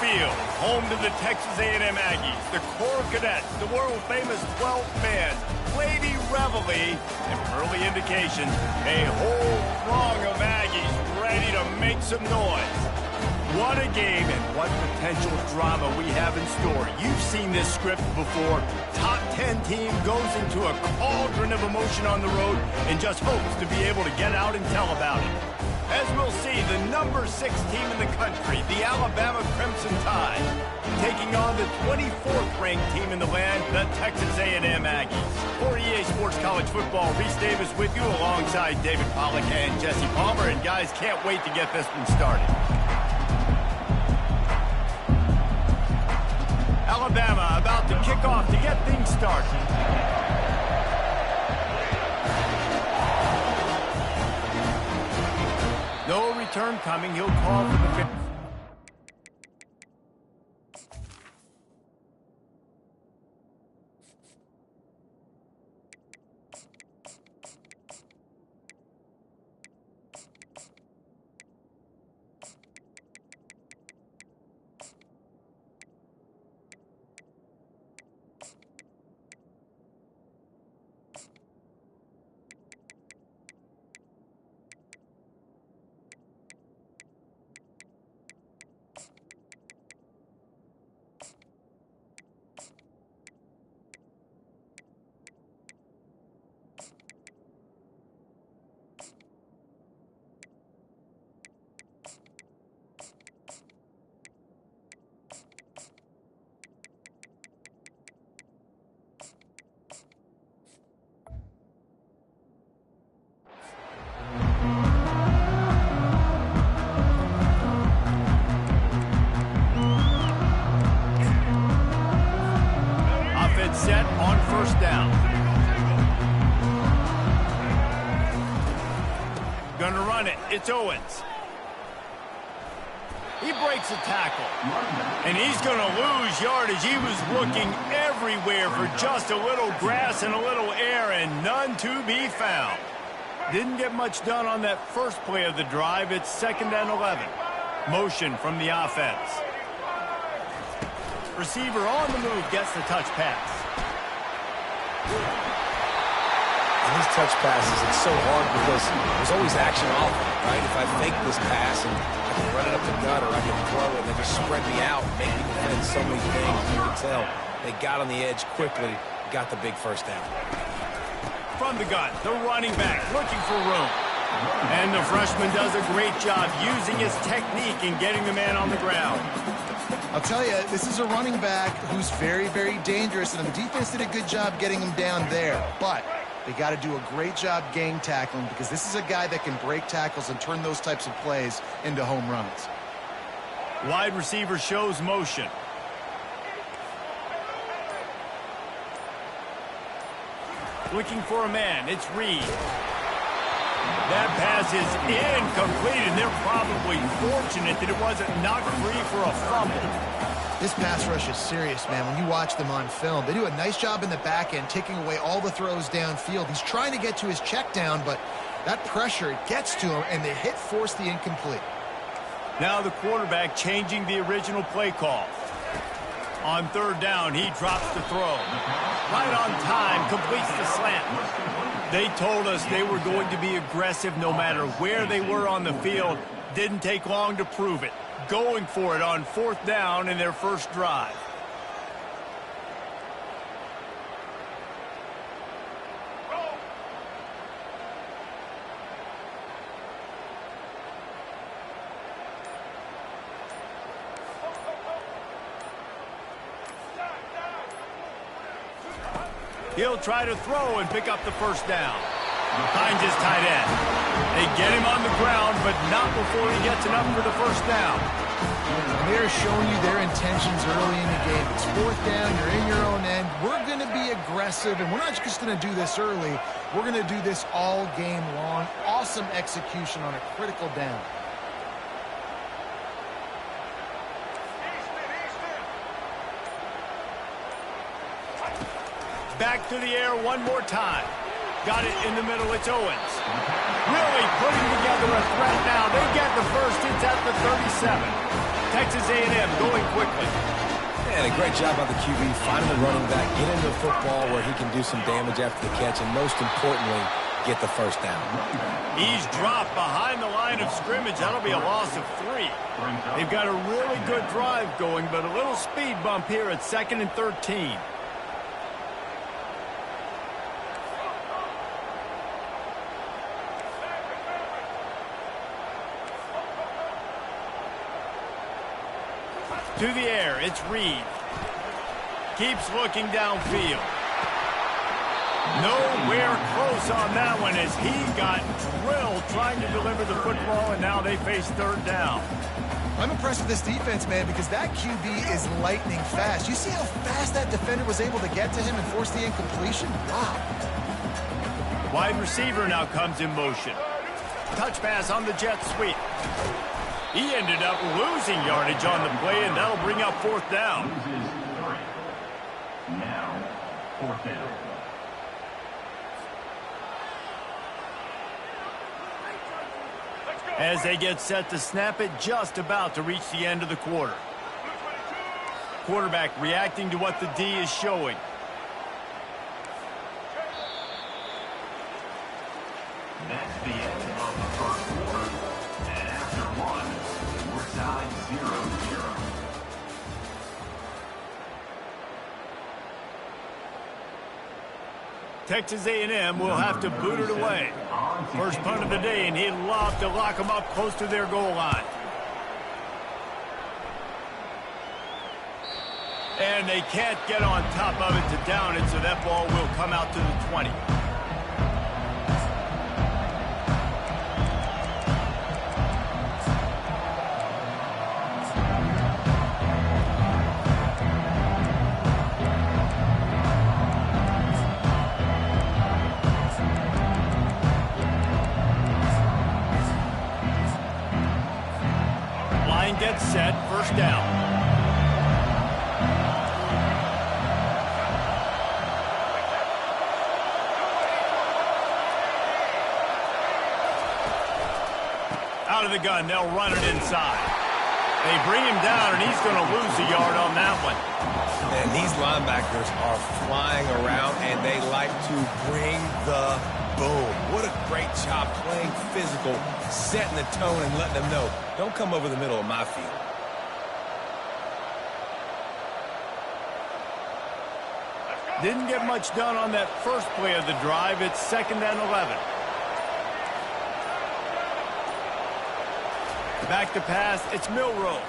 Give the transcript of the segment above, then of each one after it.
Field, home to the Texas A&M Aggies, the Corps Cadets, the world-famous 12th man, Lady Reveille, and early indication, a whole throng of Aggies ready to make some noise. What a game and what potential drama we have in store. You've seen this script before. Top 10 team goes into a cauldron of emotion on the road and just hopes to be able to get out and tell about it. As we'll see, the number 6 team in the country, the Alabama Crimson Tide, taking on the 24th ranked team in the land, the Texas A&M Aggies. For EA Sports College Football, Reese Davis with you alongside David Pollack and Jesse Palmer. And guys, can't wait to get this one started. Alabama about to kick off to get things started. No return coming. He'll call for the... Set on first down. Gonna run it. It's Owens. He breaks a tackle. And he's gonna lose yardage. He was looking everywhere for just a little grass and a little air, and none to be found. Didn't get much done on that first play of the drive. It's 2nd and 11. Motion from the offense. Receiver on the move gets the touch pass. And these touch passes, it's so hard because there's always action off it, right? If I fake this pass and I can run it up the gut or I can throw it and they just spread me out, make me defend so many things, you can tell they got on the edge quickly, got the big first down. From the gun, the running back looking for room. And the freshman does a great job using his technique and getting the man on the ground. I'll tell you, this is a running back who's very, very dangerous, and the defense did a good job getting him down there. But they got to do a great job gang tackling because this is a guy that can break tackles and turn those types of plays into home runs. Wide receiver shows motion. Looking for a man. It's Reed. That pass is incomplete, and they're probably fortunate that it wasn't knocked free for a fumble. This pass rush is serious, man. When you watch them on film, they do a nice job in the back end, taking away all the throws downfield. He's trying to get to his check down, but that pressure gets to him, and the hit forced the incomplete. Now the quarterback changing the original play call. On 3rd down, he drops the throw. Right on time, completes the slant. They told us they were going to be aggressive no matter where they were on the field. Didn't take long to prove it. Going for it on 4th down in their first drive. He'll try to throw and pick up the first down. Finds his tight end. They get him on the ground, but not before he gets enough for the first down. And they're showing you their intentions early in the game. It's 4th down, you're in your own end. We're going to be aggressive, and we're not just going to do this early. We're going to do this all game long. Awesome execution on a critical down. Back to the air one more time. Got it in the middle. It's Owens. Really putting together a threat now. They get the first. It's at the 37. Texas A&M going quickly. And a great job by the QB finding the running back, get into the football where he can do some damage after the catch, and most importantly, get the first down. He's dropped behind the line of scrimmage. That'll be a loss of 3. They've got a really good drive going, but a little speed bump here at 2nd and 13. To the air, it's Reed. Keeps looking downfield. Nowhere close on that one as he got drilled trying to deliver the football, and now they face 3rd down. I'm impressed with this defense, man, because that QB is lightning fast. You see how fast that defender was able to get to him and force the incompletion? Wow. Wide receiver now comes in motion. Touch pass on the jet sweep. He ended up losing yardage on the play, and that'll bring up 4th down. Now, 4th down. As they get set to snap it, just about to reach the end of the quarter. Quarterback reacting to what the D is showing. That's the end of the first quarter. And after one, we're tied 0-0. Texas A&M will have to boot it away. First punt of the day, and he'd love to lock them up close to their goal line. And they can't get on top of it to down it, so that ball will come out to the 20. Gets set, 1st down. Out of the gun, they'll run it inside. They bring him down, and he's going to lose a yard on that one. And these linebackers are flying around, and they like to bring the boom. What a great job playing physical, setting the tone and letting them know, don't come over the middle of my field. Didn't get much done on that first play of the drive. It's 2nd and 11. Back to pass, it's Milroe.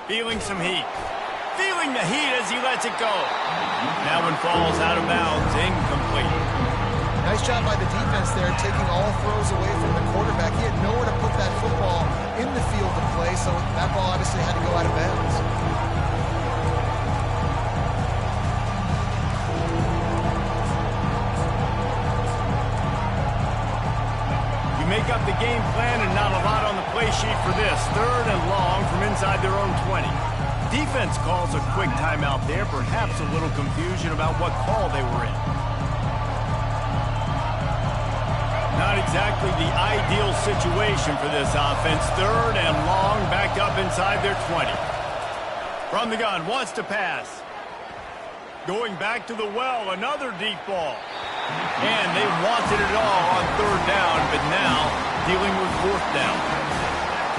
Feeling some heat. Feeling the heat as he lets it go. That one falls out of bounds, incomplete. Nice job by the defense there, taking all throws away from the quarterback. He had nowhere to put that football in the field to play, so that ball obviously had to go out of bounds. You make up the game plan and not a lot on the play sheet for this. 3rd and long from inside their own 20. Defense calls a quick timeout there, perhaps a little confusion about what call they were in. Not exactly the ideal situation for this offense. 3rd and long, back up inside their 20. From the gun, wants to pass. Going back to the well, another deep ball. And they wanted it all on 3rd down, but now dealing with 4th down.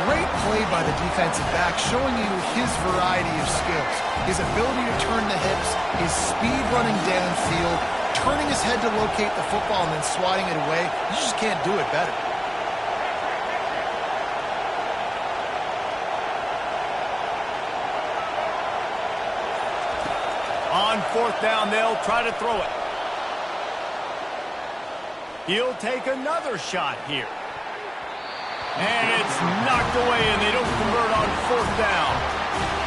Great play by the defensive back, showing you his variety of skills. His ability to turn the hips, his speed running downfield, turning his head to locate the football and then swatting it away. You just can't do it better. On 4th down, they'll try to throw it. He'll take another shot here. And it's knocked away, and they don't convert on 4th down.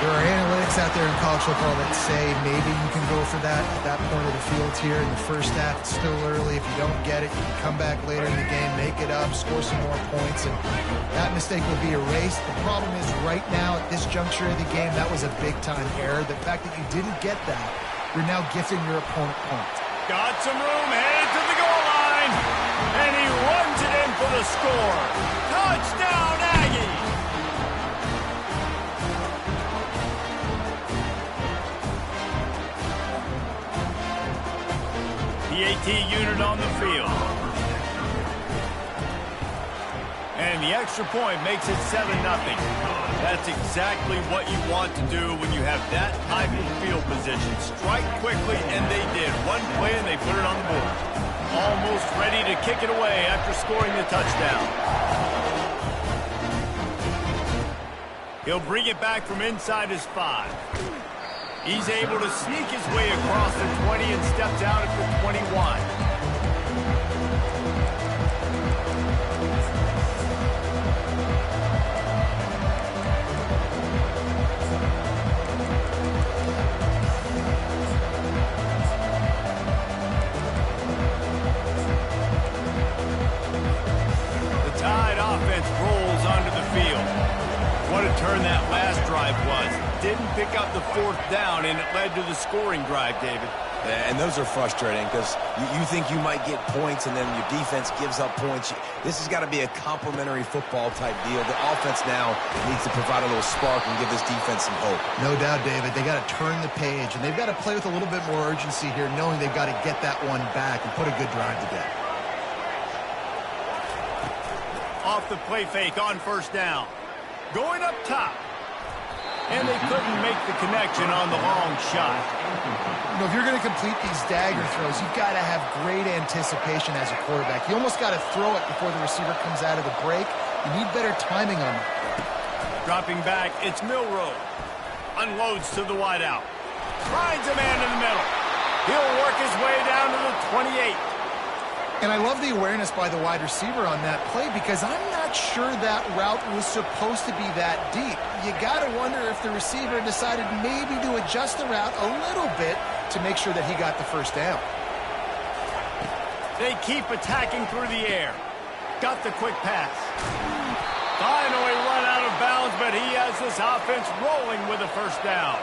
There are analytics out there in college football that say maybe you can go for that at that point of the field here in the first half. It's still early. If you don't get it, you can come back later in the game, make it up, score some more points, and that mistake will be erased. The problem is right now at this juncture of the game, that was a big-time error. The fact that you didn't get that, you're now gifting your opponent points. Got some room, headed to the goal line, and he runs it in for the score. Touchdown, Aggies! The AT unit on the field. And the extra point makes it 7-0. That's exactly what you want to do when you have that type of field position. Strike quickly, and they did. One play, and they put it on the board. Almost ready to kick it away after scoring the touchdown. He'll bring it back from inside his 5. He's able to sneak his way across the 20 and steps out at the 21. Turn that last drive was. Didn't pick up the 4th down, and it led to the scoring drive, David. Yeah, and those are frustrating because you think you might get points, and then your defense gives up points. This has got to be a complementary football type deal. The offense now needs to provide a little spark and give this defense some hope. No doubt, David. They got to turn the page, and they've got to play with a little bit more urgency here, knowing they've got to get that one back and put a good drive together. Off the play fake on 1st down. Going up top. And they couldn't make the connection on the long shot. You know, if you're going to complete these dagger throws, you've got to have great anticipation as a quarterback. You almost got to throw it before the receiver comes out of the break. You need better timing on it. Dropping back, it's Milrow. Unloads to the wideout. Finds a man in the middle. He'll work his way down to the 28. And I love the awareness by the wide receiver on that play because I'm not sure that route was supposed to be that deep. You got to wonder if the receiver decided maybe to adjust the route a little bit to make sure that he got the 1st down. They keep attacking through the air. Got the quick pass. Finally run out of bounds, but he has this offense rolling with a 1st down.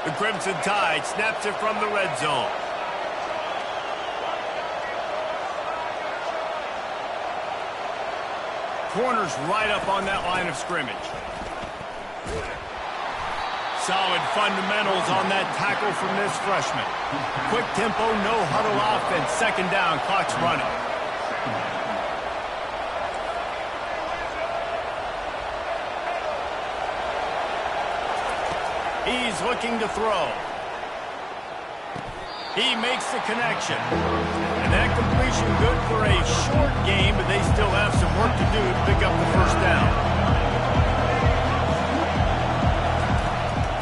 The Crimson Tide snaps it from the red zone. Corners right up on that line of scrimmage. Solid fundamentals on that tackle from this freshman. Quick tempo, no huddle offense. 2nd down, clock's running. He's looking to throw. He makes the connection. And that completion good for a short game, but they still have some work to do to pick up the 1st down.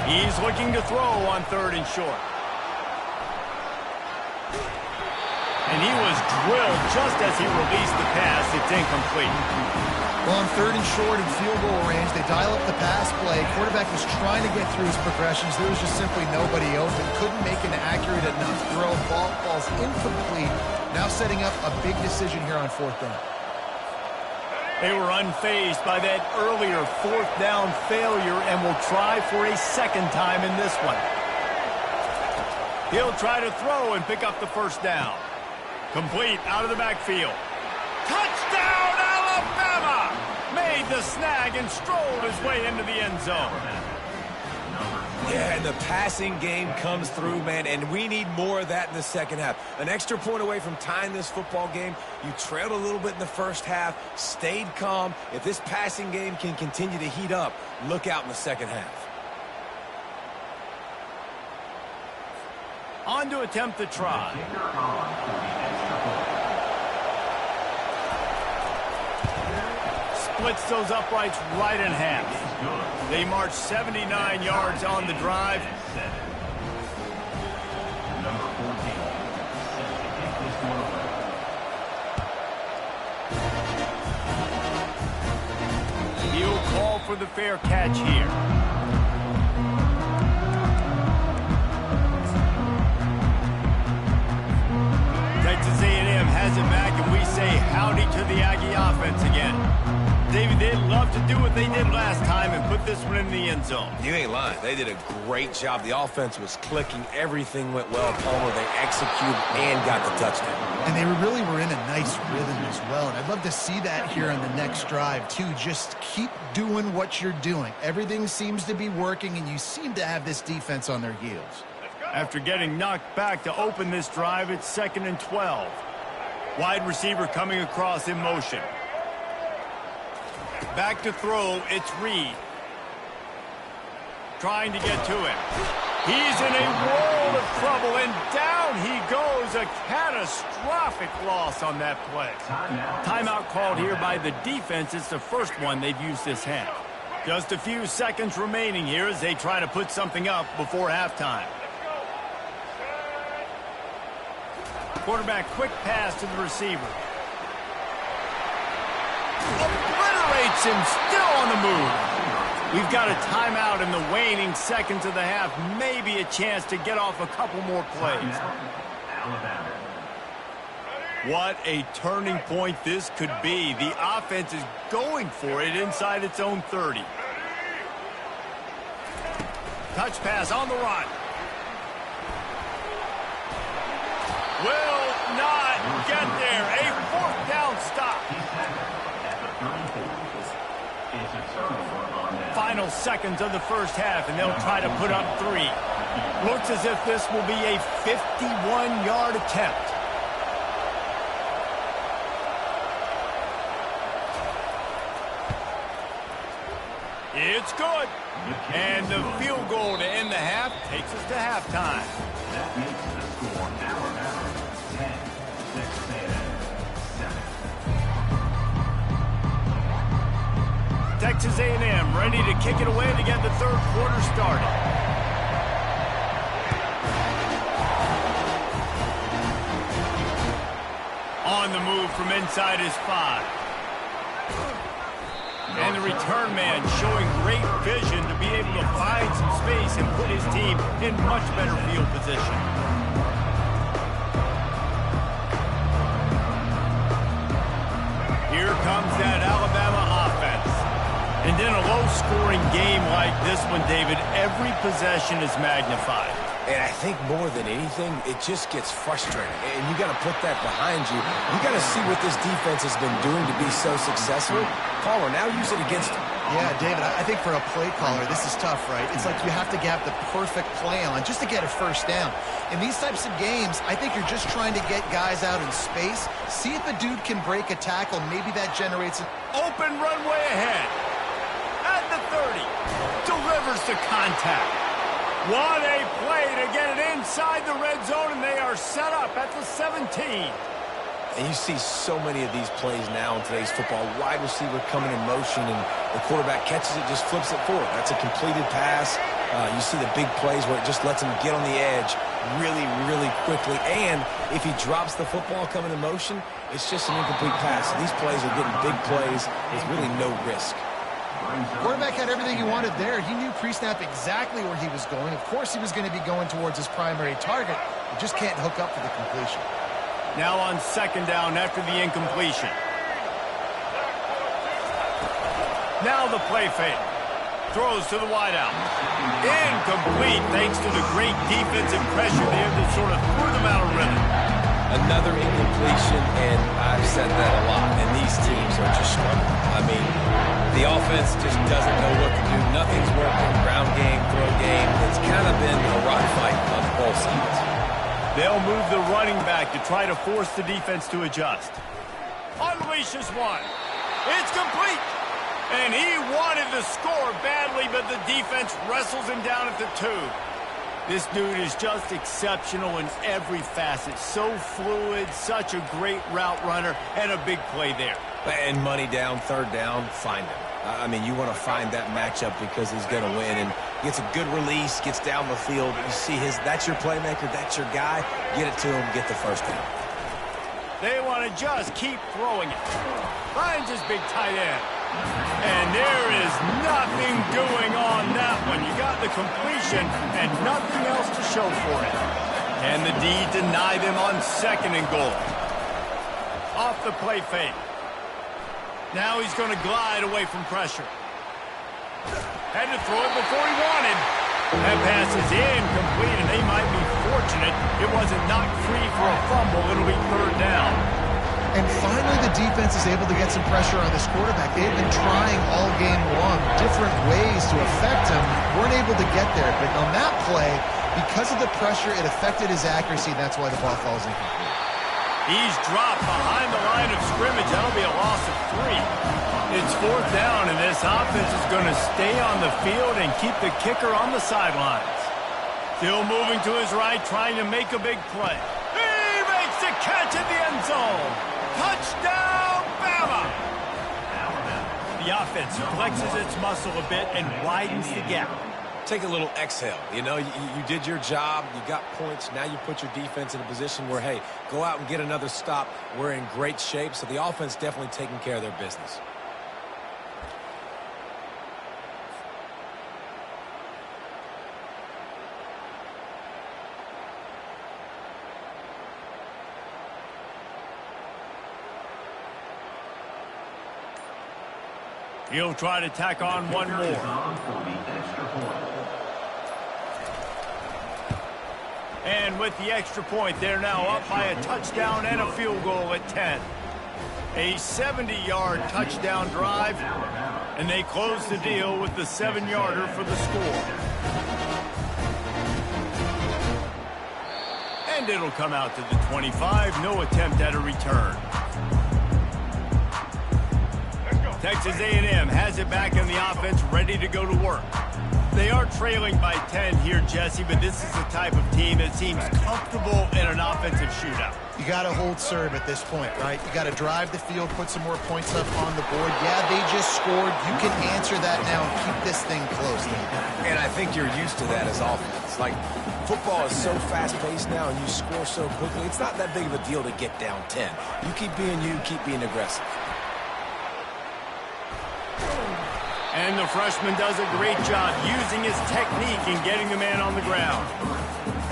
He's looking to throw on 3rd and short. And he was drilled just as he released the pass. It's incomplete. Well, on 3rd and short and field goal range, they dial up the pass play. Quarterback was trying to get through his progressions. There was just simply nobody open. Couldn't make an accurate enough throw. Ball falls incomplete. Now setting up a big decision here on 4th down. They were unfazed by that earlier 4th down failure and will try for a 2nd time in this one. He'll try to throw and pick up the 1st down. Complete out of the backfield. Touchdown, Alabama! Made the snag and strolled his way into the end zone. Yeah, and the passing game comes through, man, and we need more of that in the 2nd half. An extra point away from tying this football game. You trailed a little bit in the 1st half, stayed calm. If this passing game can continue to heat up, look out in the 2nd half. On to attempt the try. Splits those uprights right in half. They march 79 yards on the drive. He'll call for the fair catch here. Texas A&M has it back, and we say howdy to the Aggie offense again. David, they'd love to do what they did last time and put put this one in the end zone. You ain't lying. They did a great job. The offense was clicking. Everything went well. Palmer, they executed and got the touchdown. And they really were in a nice rhythm as well. And I'd love to see that here on the next drive, too. Just keep doing what you're doing. Everything seems to be working, and you seem to have this defense on their heels. After getting knocked back to open this drive, it's 2nd and 12. Wide receiver coming across in motion. Back to throw, it's Reed. Trying to get to him. He's in a world of trouble, and down he goes. A catastrophic loss on that play. Timeout called here by the defense. It's the first one they've used this half. Just a few seconds remaining here as they try to put something up before halftime. Quarterback quick pass to the receiver. Obliterates him, still on the move. We've got a timeout in the waning seconds of the half. Maybe a chance to get off a couple more plays. What a turning point this could be. The offense is going for it inside its own 30. Touch pass on the run. Will not get there. A 4th down stop. Final seconds of the first half, and they'll try to put up 3. Looks as if this will be a 51-yard attempt. It's good. And the field goal to end the half takes us to halftime. That makes the score Alabama 10, Texas A&M 7. Texas A&M ready to kick it away to get the third quarter started. On the move from inside his 5. And the return man showing great vision to be able to find some space and put his team in much better field position. Here comes that Alabama offense. And in a low-scoring game like this one, David, every possession is magnified. And I think more than anything, it just gets frustrating. And you got to put that behind you. You got to see what this defense has been doing to be so successful. Palmer, now use it against him. Yeah, David, I think for a play caller, this is tough, right? It's like you have to have the perfect play on just to get a first down. In these types of games, I think you're just trying to get guys out in space, see if a dude can break a tackle. Maybe that generates an open runway ahead. At the 30. Delivers to contact. What a play to get it inside the red zone, and they are set up at the 17. And you see so many of these plays now in today's football. Wide receiver coming in motion, and the quarterback catches it, just flips it forward. That's a completed pass. You see the big plays where it just lets him get on the edge really, really quickly. And if he drops the football coming in motion, it's just an incomplete pass. So these plays are getting big plays with really no risk. Quarterback had everything he wanted there. He knew pre-snap exactly where he was going. Of course he was going to be going towards his primary target. He just can't hook up for the completion. Now on 2nd down after the incompletion. Now the play fake. Throws to the wideout. Incomplete thanks to the great defensive pressure there that sort of threw them out of rhythm. Another incompletion, and I've said that a lot, and these teams are just struggling. I mean, the offense just doesn't know what to do. Nothing's working. Ground game, throw game. It's kind of been a rock fight on both sides. They'll move the running back to try to force the defense to adjust. Unleashes one. It's complete. And he wanted to score badly, but the defense wrestles him down at the 2. This dude is just exceptional in every facet. So fluid, such a great route runner, and a big play there. And money down, 3rd down, find him. I mean, you want to find that matchup because he's going to win. And gets a good release, gets down the field. You see that's your playmaker, that's your guy. Get it to him, get the first down. They want to just keep throwing it. Finds his big tight end. And there is nothing doing on that one. You got the completion and nothing else to show for it. And the D deny them on 2nd and goal. Off the play fake. Now he's going to glide away from pressure. Had to throw it before he wanted. That pass is incomplete, and they might be fortunate it wasn't knocked free for a fumble. It'll be third down. And finally, the defense is able to get some pressure on this quarterback. They've been trying all game long different ways to affect him. Weren't able to get there. But on that play, because of the pressure, it affected his accuracy. That's why the ball falls incomplete. He's dropped behind the line of scrimmage. That'll be a loss of 3. It's fourth down, and this offense is going to stay on the field and keep the kicker on the sidelines. Still moving to his right, trying to make a big play. He makes the catch in the end zone. Touchdown, Bama! The offense flexes its muscle a bit and widens the gap. Take a little exhale. You know, you did your job. You got points. Now you put your defense in a position where, hey, go out and get another stop. We're in great shape, so the offense definitely taking care of their business. He'll try to tack on one more. And with the extra point, they're now up by a touchdown and a field goal at 10. A 70-yard touchdown drive, and they close the deal with the 7-yarder for the score. And it'll come out to the 25. No attempt at a return. Texas A&M has it back in the offense, ready to go to work. They are trailing by 10 here, Jesse, but this is the type of team that seems comfortable in an offensive shootout. You got to hold serve at this point, right? You got to drive the field, put some more points up on the board. Yeah, they just scored. You can answer that now and keep this thing close. And I think you're used to that as offense. Like, football is so fast-paced now, and you score so quickly. It's not that big of a deal to get down 10. You keep being aggressive. And the freshman does a great job using his technique and getting the man on the ground.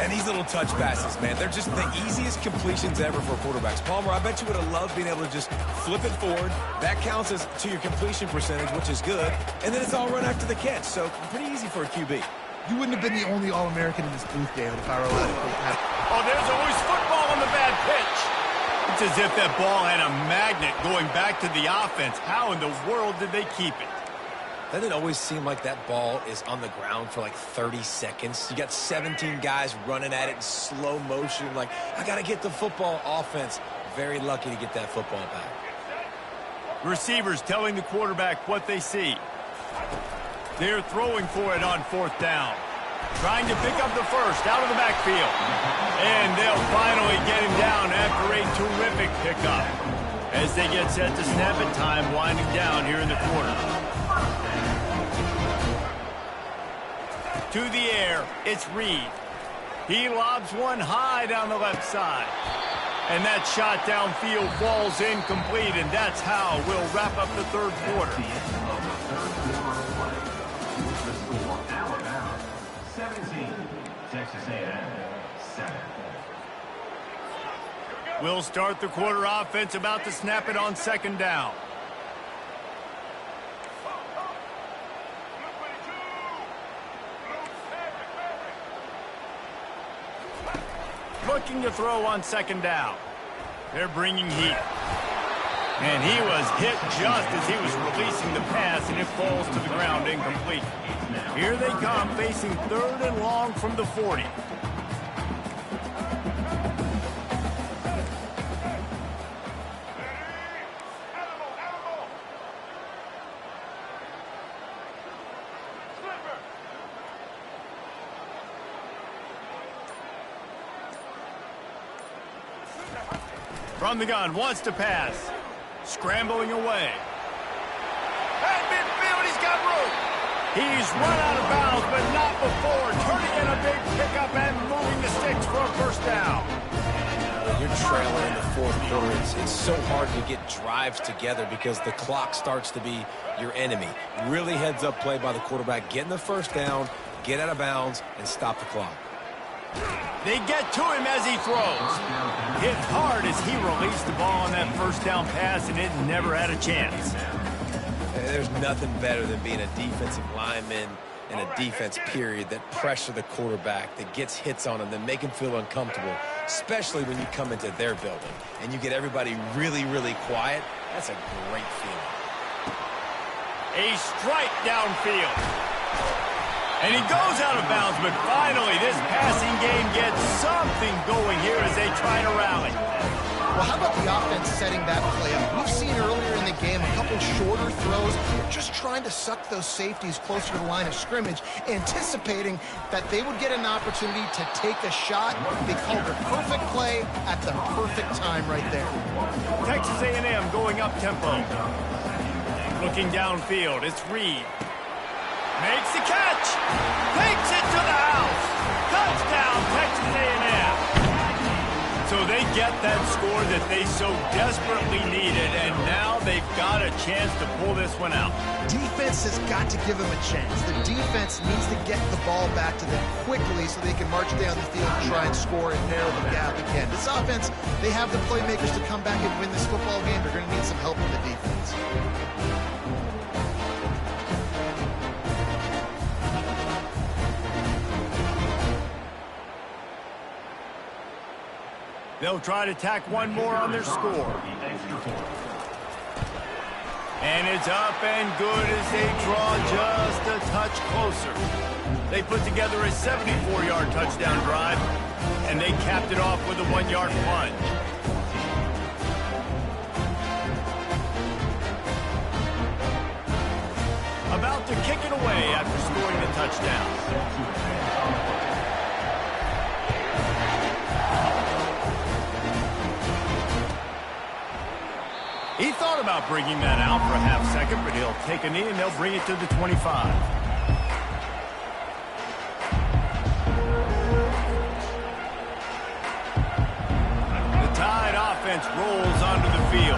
And these little touch passes, man, they're just the easiest completions ever for quarterbacks. Palmer, I bet you would have loved being able to just flip it forward. That counts as to your completion percentage, which is good. And then it's all run after the catch, so pretty easy for a QB. You wouldn't have been the only All-American in this booth, David, if I were allowed to put that. Oh, there's always football on the bad pitch. It's as if that ball had a magnet going back to the offense. How in the world did they keep it? Doesn't it always seem like that ball is on the ground for like 30 seconds? You got 17 guys running at it in slow motion. Like, I got to get the football. Offense, very lucky to get that football back. Receivers telling the quarterback what they see. They're throwing for it on fourth down. Trying to pick up the first out of the backfield. And they'll finally get him down after a terrific pickup. As they get set to snap it, time winding down here in the quarter. To the air, it's Reed. He lobs one high down the left side. And that shot downfield falls incomplete, and that's how we'll wrap up the third quarter. The end of the third quarter of play. The score, Alabama 17, Texas A&M 7. We'll start the quarter offense, about to snap it on second down. Looking to throw on second down. They're bringing heat. And he was hit just as he was releasing the pass, and it falls to the ground incomplete. Here they come, facing third and long from the 40. From the gun, wants to pass. Scrambling away. At midfield, he's got room. He's run out of bounds, but not before. Turning in a big pickup and moving the sticks for a first down. You're trailing in the fourth quarter. It's so hard to get drives together because the clock starts to be your enemy. Really heads-up play by the quarterback. Getting the first down, get out of bounds, and stop the clock. They get to him as he throws. Hit hard as he released the ball on that first down pass, and it never had a chance. There's nothing better than being a defensive lineman and a defense period that pressure the quarterback, that gets hits on him, that make him feel uncomfortable, especially when you come into their building and you get everybody really, really quiet. That's a great feeling. A strike downfield. And he goes out of bounds, but finally this passing game gets something going here as they try to rally. Well, how about the offense setting that play up? We've seen earlier in the game a couple shorter throws, just trying to suck those safeties closer to the line of scrimmage, anticipating that they would get an opportunity to take a shot. They called the perfect play at the perfect time right there. Texas A&M going up tempo. Looking downfield, it's Reed. Makes the catch. Takes it to the house. Touchdown, Texas A&M. So they get that score that they so desperately needed, and now they've got a chance to pull this one out. Defense has got to give them a chance. The defense needs to get the ball back to them quickly so they can march down the field and try and score and narrow the gap again. This offense, they have the playmakers to come back and win this football game. They're going to need some help from the defense. They'll try to tack one more on their score. And it's up and good as they draw just a touch closer. They put together a 74-yard touchdown drive, and they capped it off with a 1-yard plunge. About to kick it away after scoring the touchdown. He thought about bringing that out for a half second, but he'll take a knee and they'll bring it to the 25. The Tide offense rolls onto the field.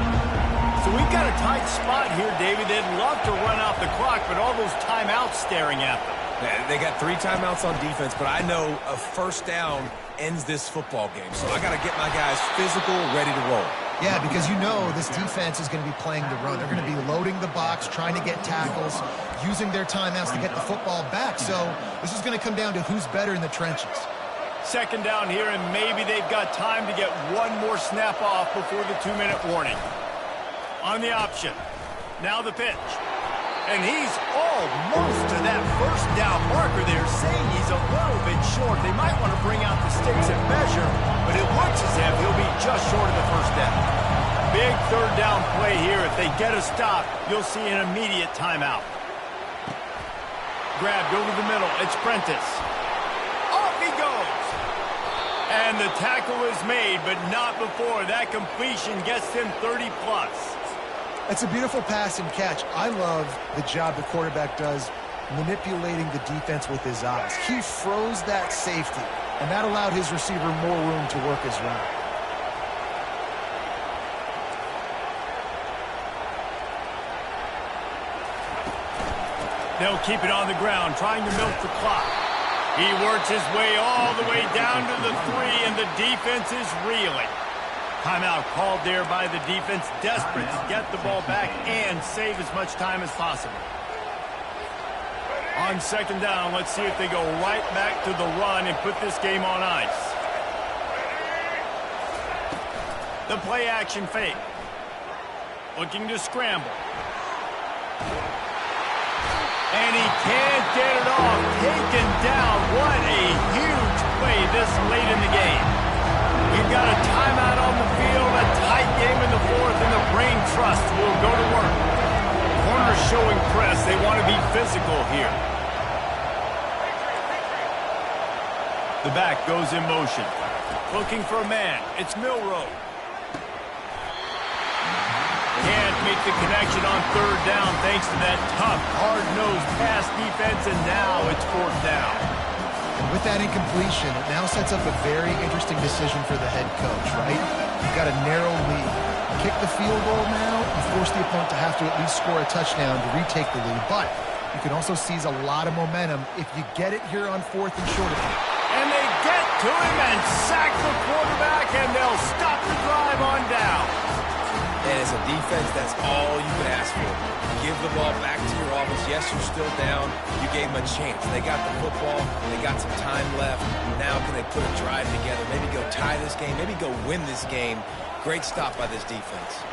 So we've got a tight spot here, David. They'd love to run out the clock, but all those timeouts staring at them. Yeah, they got 3 timeouts on defense, but I know a first down ends this football game. So I got to get my guys physical, ready to roll. Yeah, because you know this defense is going to be playing the run. They're going to be loading the box, trying to get tackles, using their timeouts to get the football back. So this is going to come down to who's better in the trenches. Second down here, and maybe they've got time to get one more snap off before the 2-minute warning. On the option. Now the pitch. And he's almost to that first down marker. They're saying he's a little bit short. They might want to bring out the sticks and measure, but it looks as if he'll be just short of the first down. Big third down play here. If they get a stop, you'll see an immediate timeout. Grabbed over the middle. It's Prentice. Off he goes. And the tackle is made, but not before that completion gets them 30-plus. It's a beautiful pass and catch. I love the job the quarterback does manipulating the defense with his eyes. He froze that safety, and that allowed his receiver more room to work his route. They'll keep it on the ground, trying to milk the clock. He works his way all the way down to the 3, and the defense is reeling. Timeout called there by the defense, desperate to get the ball back and save as much time as possible. On second down, let's see if they go right back to the run and put this game on ice. The play action fake. Looking to scramble. And he can't get it off. Taken down. What a huge play this late in the game. We've got a timeout on the field, a tight game in the fourth, and the brain trust will go to work. Corners showing press. They want to be physical here. The back goes in motion. Looking for a man. It's Milroe. Can't make the connection on third down thanks to that tough, hard-nosed pass defense, and now it's fourth down. With that incompletion, it now sets up a very interesting decision for the head coach, right? You've got a narrow lead. Kick the field goal now and force the opponent to have to at least score a touchdown to retake the lead. But you can also seize a lot of momentum if you get it here on fourth and short. And they get to him and sack the quarterback, and they'll stop the drive on down. And as a defense, that's all you can ask for. Give the ball back to your offense. Yes, you're still down. You gave them a chance. They got the football. They got some time left. Now can they put a drive together? Maybe go tie this game. Maybe go win this game. Great stop by this defense.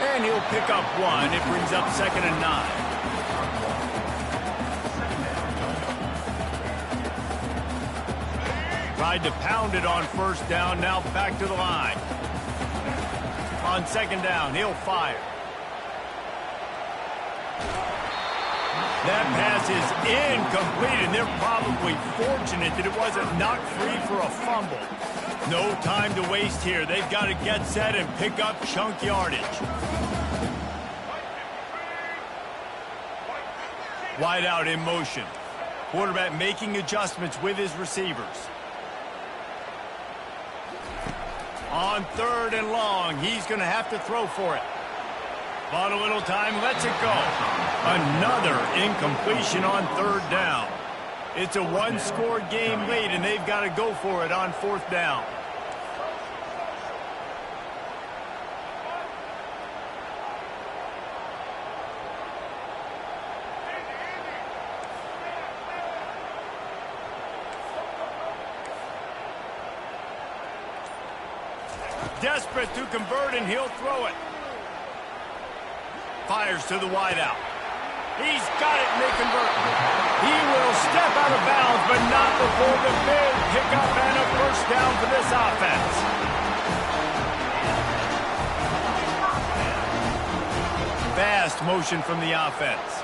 And he'll pick up one. It brings up 2nd and 9. Tried to pound it on 1st down, now back to the line. On 2nd down, he'll fire. That pass is incomplete, and they're probably fortunate that it wasn't knocked free for a fumble. No time to waste here. They've got to get set and pick up chunk yardage. Wide out in motion. Quarterback making adjustments with his receivers. On 3rd and long, he's going to have to throw for it. Bought a little time, lets it go. Another incompletion on 3rd down. It's a one-score game late, and they've got to go for it on 4th down. Desperate to convert, and he'll throw it. Fires to the wideout. He's got it, and they convert. He will step out of bounds, but not before the big pickup and a 1st down for this offense. Fast motion from the offense.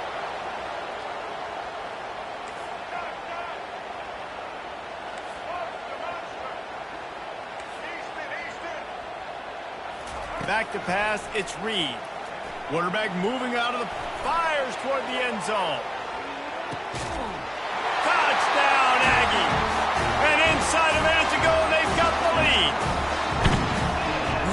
Back to pass, it's Reed. Quarterback moving out of the fires toward the end zone. Touchdown, Aggies! And inside a minute to go, they've got the lead.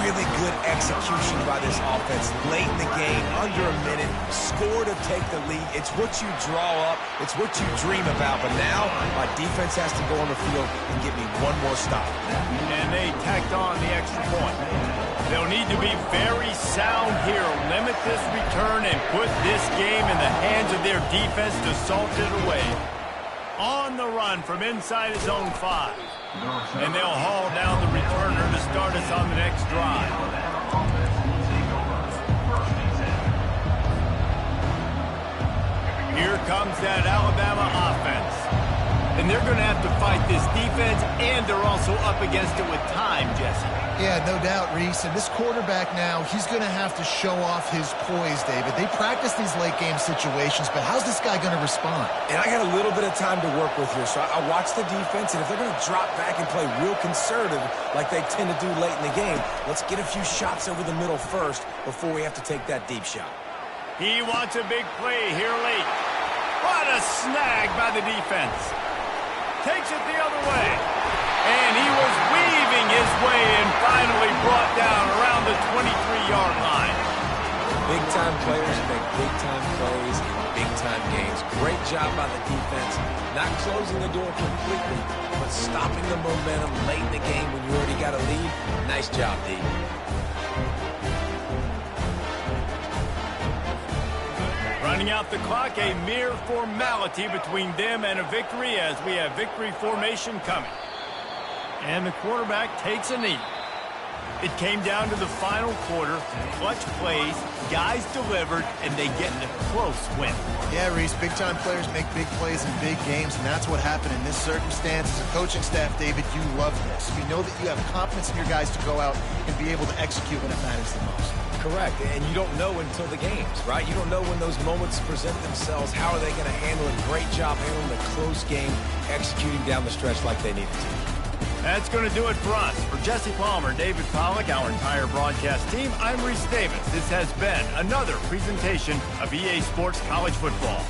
Really good execution by this offense. Late in the game, under a minute, score to take the lead. It's what you draw up. It's what you dream about. But now, my defense has to go on the field and give me one more stop. And they tacked on the extra point. They'll need to be very sound here, limit this return, and put this game in the hands of their defense to salt it away. On the run from inside his own 5. And they'll haul down the returner to start us on the next drive. Here comes that Alabama offense. And they're going to have to fight this defense, and they're also up against it with time, Jesse. Yeah, no doubt, Reese. And this quarterback now, he's going to have to show off his poise, David. They practice these late-game situations, but how's this guy going to respond? And I got a little bit of time to work with here, so I watch the defense, and if they're going to drop back and play real conservative like they tend to do late in the game, let's get a few shots over the middle first before we have to take that deep shot. He wants a big play here late. What a snag by the defense. Takes it the other way. And he was weaving his way and finally brought down around the 23-yard line. Big-time players make big-time plays in big-time games. Great job by the defense. Not closing the door completely, but stopping the momentum late in the game when you already got a lead. Nice job, D. Running out the clock, a mere formality between them and a victory as we have victory formation coming. And the quarterback takes a knee. It came down to the final quarter, clutch plays, guys delivered, and they get a close win. Yeah, Reese, big-time players make big plays in big games, and that's what happened in this circumstance. As a coaching staff, David, you love this. You know that you have confidence in your guys to go out and be able to execute when it matters the most. Correct, and you don't know until the games, right? You don't know when those moments present themselves. How are they going to handle it? Great job handling a close game, executing down the stretch like they needed to. That's going to do it for us. For Jesse Palmer, David Pollack, our entire broadcast team, I'm Reese Davis. This has been another presentation of EA Sports College Football.